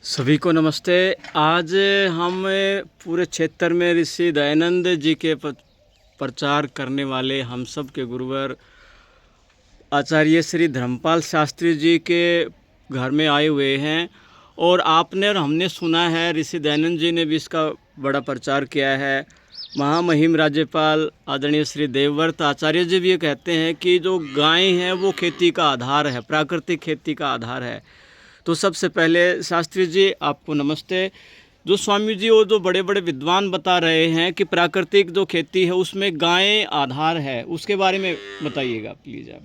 सभी को नमस्ते। आज हम पूरे क्षेत्र में ऋषि दयानंद जी के प्रचार करने वाले हम सब के गुरुवर आचार्य श्री धर्मपाल शास्त्री जी के घर में आए हुए हैं। और आपने और हमने सुना है ऋषि दयानंद जी ने भी इसका बड़ा प्रचार किया है। महामहिम राज्यपाल आदरणीय श्री देवव्रत आचार्य जी भी ये कहते हैं कि जो गाय हैं वो खेती का आधार है, प्राकृतिक खेती का आधार है। तो सबसे पहले शास्त्री जी आपको नमस्ते। जो स्वामी जी वो जो बड़े बड़े विद्वान बता रहे हैं कि प्राकृतिक जो खेती है उसमें गायें आधार है, उसके बारे में बताइएगा प्लीज़ आप।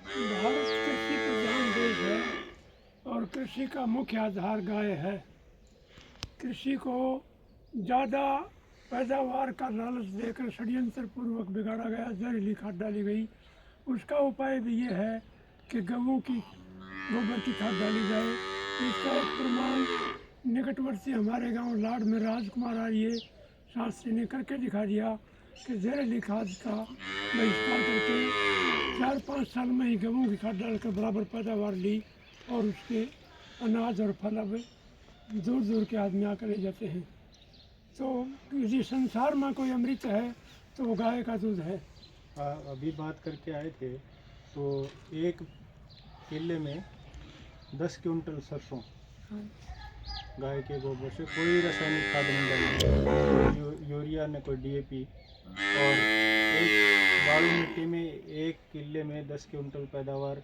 भारत कृषि प्रधान देश है और कृषि का मुख्य आधार गाय है। कृषि को ज़्यादा पैदावार का लालच देकर षड्यंत्र पूर्वक बिगाड़ा गया, जहरीली खाद डाली गई। उसका उपाय भी ये है कि गऊँ की गोबर की खाद डाली जाए। इसका एक प्रमाण निकटवर्ती हमारे गांव लाड़ में राजकुमार आर्य शास्त्री ने करके दिखा दिया कि जहरीली खाद का बहिष्कार करके 4-5 साल में ही गेहूँ की खाद डालकर बराबर पैदावार ली और उसके अनाज और फल अब दूर दूर के आदमी आकर ले जाते हैं। तो यदि संसार में कोई अमृत है तो वो गाय का दूध है। अभी बात करके आए थे तो एक किले में 10 क्विंटल सरसों गाय के गोबर से, कोई रासायनिक खाद नहीं डाली, यूरिया ने कोई डीएपी, और एक बालू मिट्टी में एक किले में 10 क्विंटल पैदावार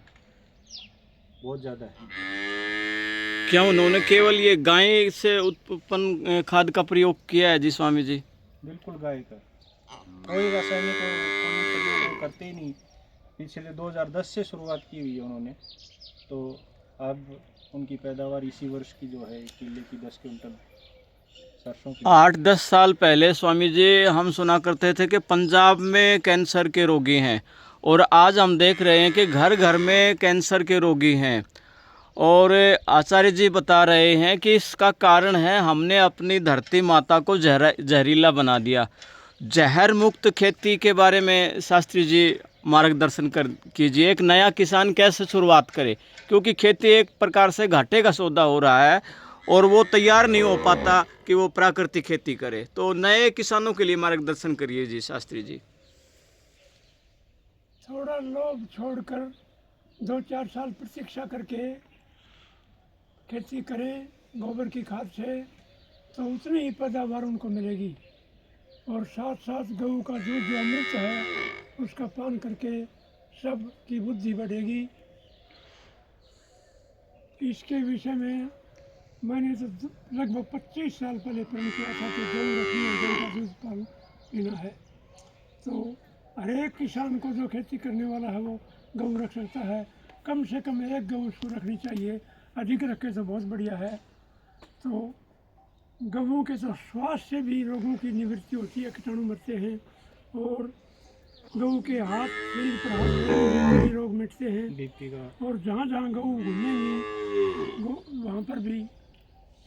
बहुत ज़्यादा है। क्या उन्होंने केवल ये गाय से उत्पन्न खाद का प्रयोग किया है जी स्वामी जी? बिल्कुल गाय का, कोई रासायनिक प्रयोग करते ही नहीं। पिछले 2010 से शुरुआत की हुई है उन्होंने, तो अब उनकी पैदावार इसी वर्ष की जो है किले की 10 क्विंटल सरसों की। 8-10 साल पहले स्वामी जी हम सुना करते थे कि पंजाब में कैंसर के रोगी हैं, और आज हम देख रहे हैं कि घर घर में कैंसर के रोगी हैं। और आचार्य जी बता रहे हैं कि इसका कारण है हमने अपनी धरती माता को जहरीला बना दिया। जहर मुक्त खेती के बारे में शास्त्री जी मार्गदर्शन कीजिए। एक नया किसान कैसे शुरुआत करे, क्योंकि खेती एक प्रकार से घाटे का सौदा हो रहा है और वो तैयार नहीं हो पाता कि वो प्राकृतिक खेती करे। तो नए किसानों के लिए मार्गदर्शन करिए जी शास्त्री जी। थोड़ा लोभ छोड़कर 2-4 साल प्रतीक्षा करके खेती करें गोबर की खाद से, तो उतनी ही पैदावार उनको मिलेगी। और साथ साथ गऊ का दूध जो अमृत है उसका पान करके सब की बुद्धि बढ़ेगी। इसके विषय में मैंने तो लगभग 25 साल पहले प्रण किया था कि गऊ रखनी और गऊ का दूध पान पीना है। तो हर एक किसान को जो खेती करने वाला है वो गऊ रख सकता है। कम से कम एक गऊ उसको रखनी चाहिए, अधिक रखे तो बहुत बढ़िया है। तो गऊँ के तो स्वास्थ्य से भी रोगों की निवृत्ति होती है, कीटाणु मरते हैं, और गऊ के हाथ शरीर पर हाथ कई रोग मिटते हैं। बीपी का, और जहाँ जहाँ गऊ घूमेंगी वहाँ पर भी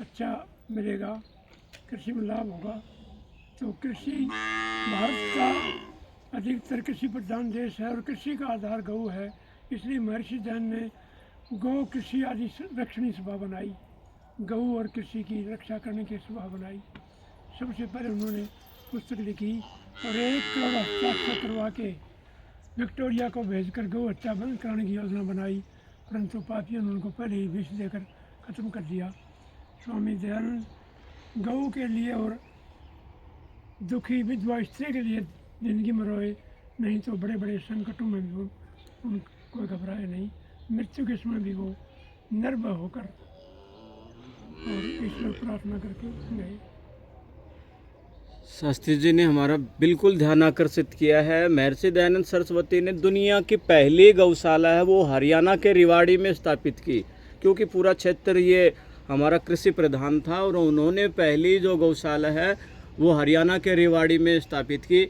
अच्छा मिलेगा, कृषि में लाभ होगा। तो कृषि भारत का अधिकतर कृषि प्रधान देश है और कृषि का आधार गऊ है। इसलिए महर्षि दयानंद ने गौ कृषि आदि रक्षणी सभा बनाई, गऊ और कृषि की रक्षा करने की सभा बनाई। सबसे पहले उन्होंने पुस्तक लिखी और 1 करोड़ हस्ताक्षर करवा के विक्टोरिया को भेजकर गौ हत्या बंद कराने की योजना बनाई, परंतु पापियों ने उनको पहले ही विष देकर ख़त्म कर दिया। स्वामी दयानंद गऊ के लिए और दुखी विधवा स्त्री के लिए जिंदगी में रोए, नहीं तो बड़े बड़े संकटों में भी उनको घबराए नहीं। मृत्यु के समय भी वो निर्भय होकर और ईश्वर प्रार्थना करके गए। शास्त्री जी ने हमारा बिल्कुल ध्यान आकर्षित किया है। महर्षि दयानंद सरस्वती ने दुनिया की पहली गौशाला है वो हरियाणा के रेवाड़ी में स्थापित की, क्योंकि पूरा क्षेत्र ये हमारा कृषि प्रधान था, और उन्होंने पहली जो गौशाला है वो हरियाणा के रेवाड़ी में स्थापित की।